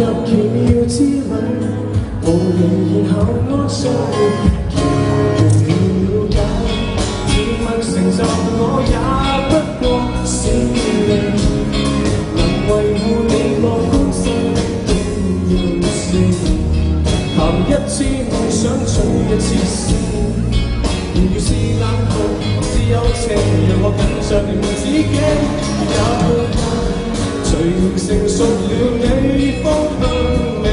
入奇妙之旅，抱你然後安睡，其他人了解，甜蜜成就我也不過是命，能維護你樂觀心的任性，談一次夢想取一次勝，然如是冷酷，是友情，讓我緊張連自己有人。誰成熟了你方向美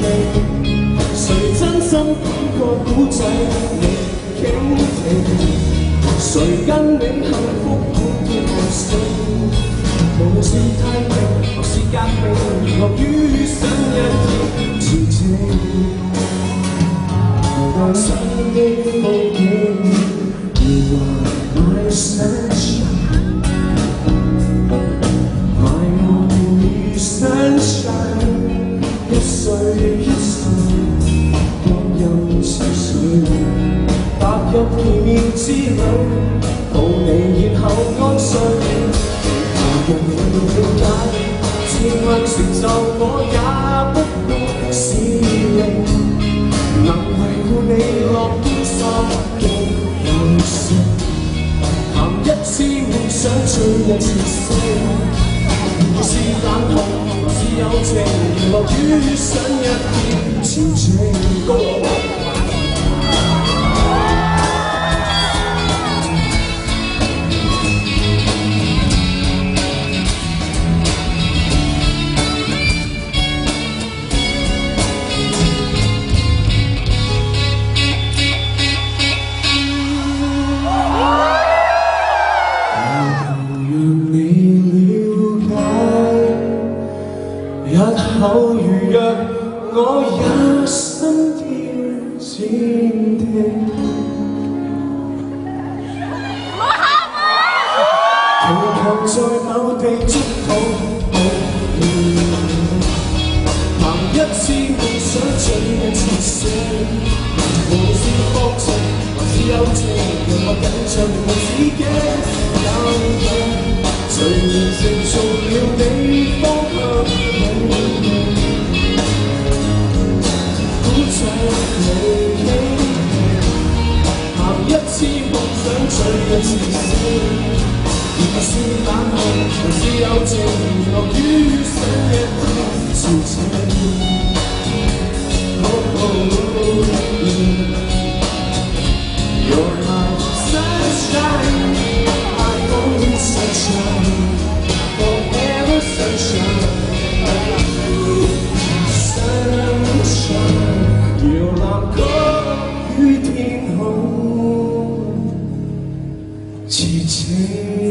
麗，誰真心講個故仔你傾聽，誰跟你幸福普天同慶，無論是太平或是革命，如何於想一天前程，新的風景如畫 my sunshine。Sunshine， 一歲一歲，光陰似水，踏入奇妙之旅，抱你然後安睡，其他人未了解，甜蜜成就我也不過是命，能維護你樂觀心的任性，談一次夢想追一次星。如是冷酷，是友情，如何於想一片前程高。日後如若我也心跳漸停，祈求在某地觸碰你，談一次夢想追一次星，無論是放縱還是友情，讓我緊張連自己有人，誰成熟了你方向。談一次夢想追一次星，而是冷酷還是友情，落於想一天前程。You're my sunshine, my only sunshine, forever sunshine, sunshine。搖籃曲於天空，痴情。